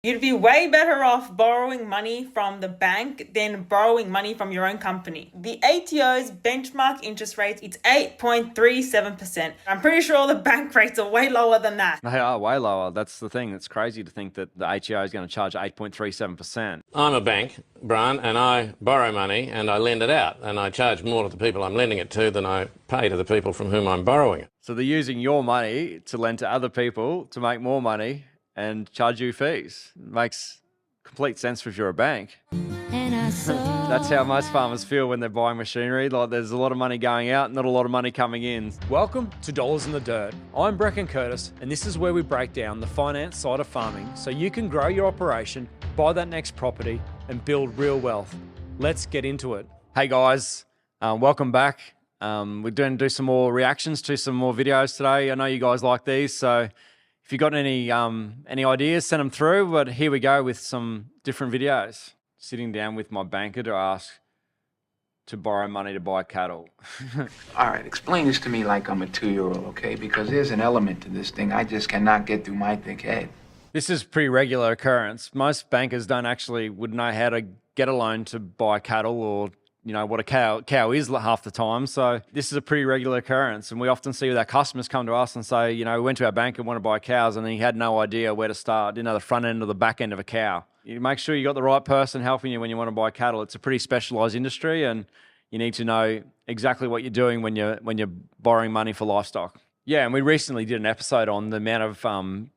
You'd be way better off borrowing money from the bank than borrowing money from your own company. The ATO's benchmark interest rate is 8.37%. I'm pretty sure the bank rates are way lower than that. They are way lower. That's the thing. It's crazy to think that the ATO is going to charge 8.37%. I'm a bank, Brian, and I borrow money and I lend it out, and I charge more to the people I'm lending it to than I pay to the people from whom I'm borrowing it. So they're using your money to lend to other people to make more money and charge you fees. It makes complete sense if you're a bank. That's how most farmers feel when they're buying machinery. Like there's a lot of money going out, not a lot of money coming in. Welcome to Dollars in the Dirt. I'm Brecken Curtis, and this is where we break down the finance side of farming so you can grow your operation, buy that next property, and build real wealth. Let's get into it. Hey guys, welcome back. We're going to do some more reactions to some more videos today. I know you guys like these, so if you've got any ideas, send them through. But here we go with some different videos. Sitting down with my banker to ask to borrow money to buy cattle. All right, explain this to me like I'm a 2-year-old, okay? Because there's an element to this thing I just cannot get through my thick head. This is a pretty regular occurrence. Most bankers would know how to get a loan to buy cattle, or you know what a cow is half the time. So this is a pretty regular occurrence, and we often see that customers come to us and say, you know, we went to our bank and want to buy cows, and he had no idea where to start, didn't know the front end or the back end of a cow. You make sure you got the right person helping you when you want to buy cattle. It's a pretty specialized industry, and you need to know exactly what you're doing when you're borrowing money for livestock. Yeah, and we recently did an episode on the amount of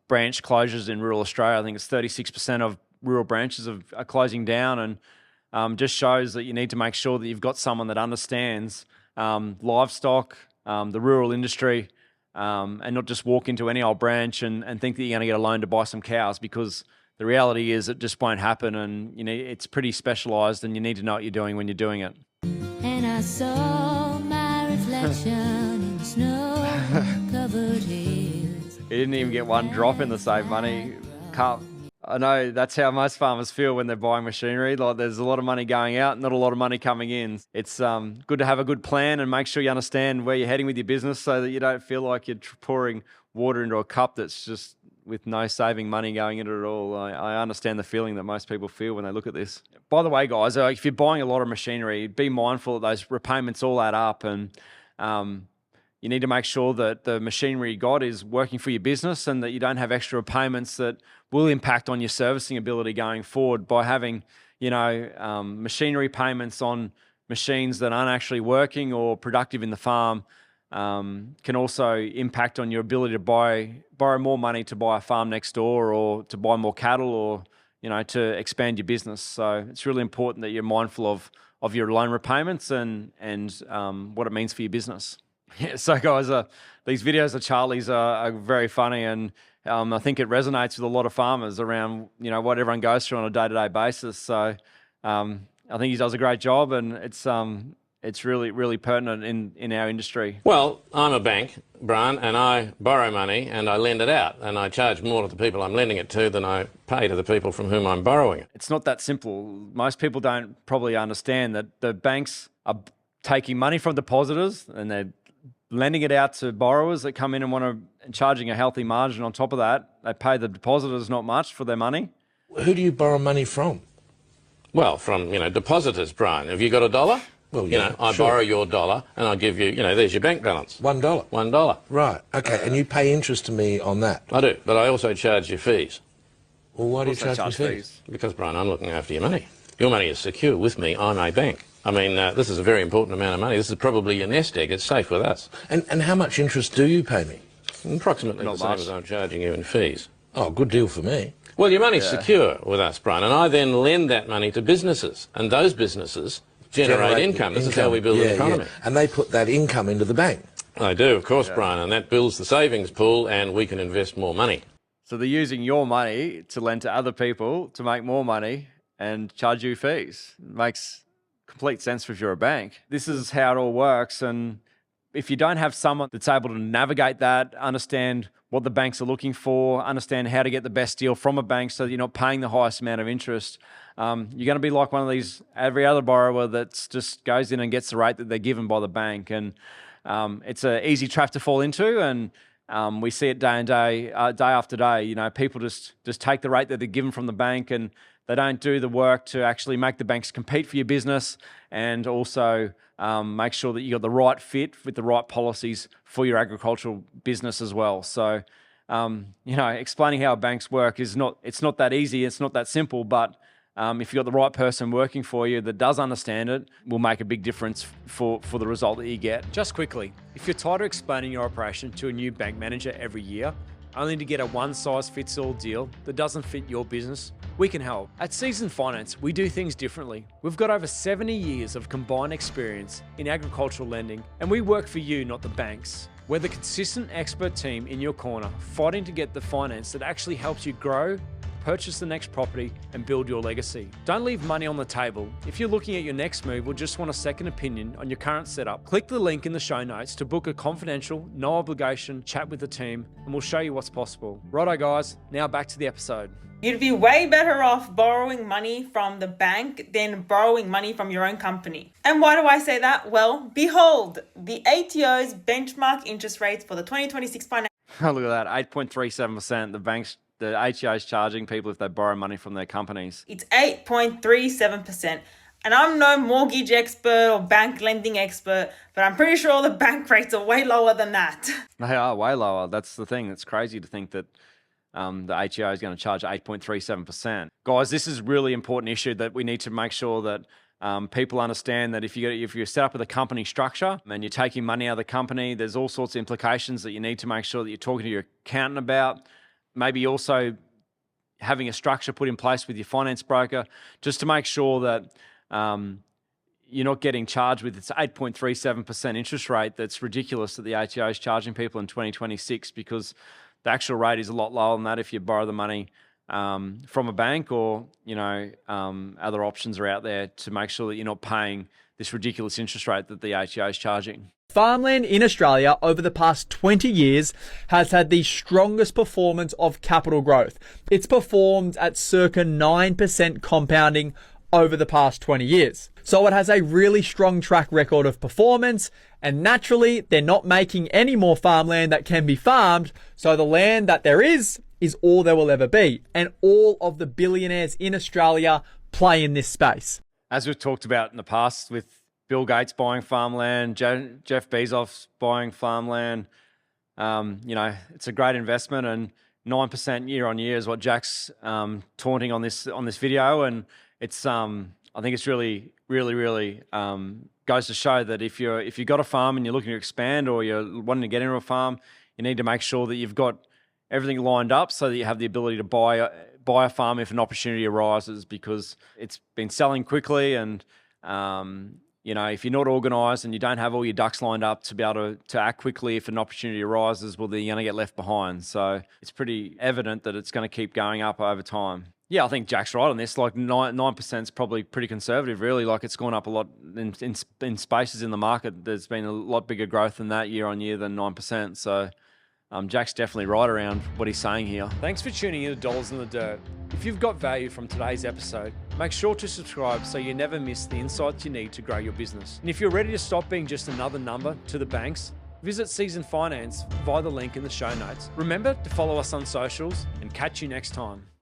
branch closures in rural Australia. I think it's 36% of rural branches are closing down, and just shows that you need to make sure that you've got someone that understands livestock, the rural industry, and not just walk into any old branch and think that you're going to get a loan to buy some cows, because the reality is it just won't happen, and you know it's pretty specialised, and you need to know what you're doing when you're doing it. And I saw my reflection in the snow-covered hills. He didn't even get one drop in the save money cup. I know that's how most farmers feel when they're buying machinery. Like there's a lot of money going out, not a lot of money coming in. It's good to have a good plan and make sure you understand where you're heading with your business, so that you don't feel like you're pouring water into a cup that's just with no saving money going into it at all. I understand the feeling that most people feel when they look at this. By the way, guys, if you're buying a lot of machinery, be mindful that those repayments all add up, and you need to make sure that the machinery you got is working for your business, and that you don't have extra repayments that will impact on your servicing ability going forward by having, you know, machinery payments on machines that aren't actually working or productive in the farm. Can also impact on your ability to borrow more money to buy a farm next door, or to buy more cattle, or you know, to expand your business. So it's really important that you're mindful of your loan repayments and what it means for your business. Yeah, so guys, these videos of Charlie's are very funny, and I think it resonates with a lot of farmers around, you know, what everyone goes through on a day-to-day basis. So I think he does a great job, and it's really, really pertinent in our industry. Well, I'm a bank, Brian, and I borrow money and I lend it out, and I charge more to the people I'm lending it to than I pay to the people from whom I'm borrowing it. It's not that simple. Most people don't probably understand that the banks are taking money from depositors and they're lending it out to borrowers that come in and charging a healthy margin on top of that. They pay the depositors not much for their money. Who do you borrow money from? Well, from, you know, depositors, Brian. Have you got a dollar? Well, you know, I borrow your dollar and I give you, you know, there's your bank balance. $1. $1. Right, okay, and you pay interest to me on that? I do, but I also charge you fees. Well, why do you charge me fees? Because, Brian, I'm looking after your money. Your money is secure with me. I'm a bank. I mean, this is a very important amount of money. This is probably your nest egg. It's safe with us. And how much interest do you pay me? Approximately the same as I'm charging you in fees. Oh, good deal for me. Well, your money's secure with us, Brian, and I then lend that money to businesses, and those businesses generate income. This is how we build an economy. Yeah. And they put that income into the bank. They do, of course, Brian, and that builds the savings pool, and we can invest more money. So they're using your money to lend to other people to make more money and charge you fees. It makes complete sense if you're a bank. This is how it all works, and if you don't have someone that's able to navigate that, understand what the banks are looking for, understand how to get the best deal from a bank so that you're not paying the highest amount of interest, you're going to be like one of these, every other borrower that just goes in and gets the rate that they're given by the bank. And it's an easy trap to fall into, and We see it day after day. You know, people just take the rate that they're given from the bank, and they don't do the work to actually make the banks compete for your business, and also make sure that you got the right fit with the right policies for your agricultural business as well. So, you know, explaining how banks work it's not that easy. It's not that simple, but if you've got the right person working for you that does understand it, will make a big difference for the result that you get. Just quickly, if you're tired of explaining your operation to a new bank manager every year, only to get a one-size-fits-all deal that doesn't fit your business, we can help. At Season Finance, we do things differently. We've got over 70 years of combined experience in agricultural lending, and we work for you, not the banks. We're the consistent expert team in your corner, fighting to get the finance that actually helps you grow, purchase the next property, and build your legacy. Don't leave money on the table. If you're looking at your next move or just want a second opinion on your current setup, click the link in the show notes to book a confidential, no obligation chat with the team, and we'll show you what's possible. Righto guys, now back to the episode. You'd be way better off borrowing money from the bank than borrowing money from your own company. And why do I say that? Well, behold, the ATO's benchmark interest rates for the 2026 financial. Look at that, 8.37%. The ATO is charging people if they borrow money from their companies. It's 8.37%. And I'm no mortgage expert or bank lending expert, but I'm pretty sure the bank rates are way lower than that. They are way lower. That's the thing. It's crazy to think that the ATO is going to charge 8.37%. Guys, this is a really important issue that we need to make sure that people understand that if you're set up with a company structure and you're taking money out of the company, there's all sorts of implications that you need to make sure that you're talking to your accountant about. Maybe also having a structure put in place with your finance broker just to make sure that you're not getting charged with this 8.37% interest rate that's ridiculous that the ATO is charging people in 2026, because the actual rate is a lot lower than that if you borrow the money from a bank, or, you know, other options are out there to make sure that you're not paying this ridiculous interest rate that the ATO is charging. Farmland in Australia over the past 20 years has had the strongest performance of capital growth. It's performed at circa 9% compounding over the past 20 years. So it has a really strong track record of performance, and naturally they're not making any more farmland that can be farmed, so the land that there is all there will ever be. And all of the billionaires in Australia play in this space. As we've talked about in the past with Bill Gates buying farmland, Jeff Bezos buying farmland, you know, it's a great investment, and 9% year on year is what Jack's taunting on this video, and it's I think it's really goes to show that if you've got a farm and you're looking to expand, or you're wanting to get into a farm, you need to make sure that you've got everything lined up so that you have the ability to buy a farm if an opportunity arises, because it's been selling quickly, and you know, if you're not organised and you don't have all your ducks lined up to be able to act quickly if an opportunity arises, well, then you're going to get left behind. So it's pretty evident that it's going to keep going up over time. Yeah, I think Jack's right on this. Like 9% is probably pretty conservative, really. Like, it's gone up a lot in spaces in the market. There's been a lot bigger growth in that year on year than 9%. So Jack's definitely right around what he's saying here. Thanks for tuning in to Dollars in the Dirt. If you've got value from today's episode, make sure to subscribe so you never miss the insights you need to grow your business. And if you're ready to stop being just another number to the banks, visit Season Finance via the link in the show notes. Remember to follow us on socials, and catch you next time.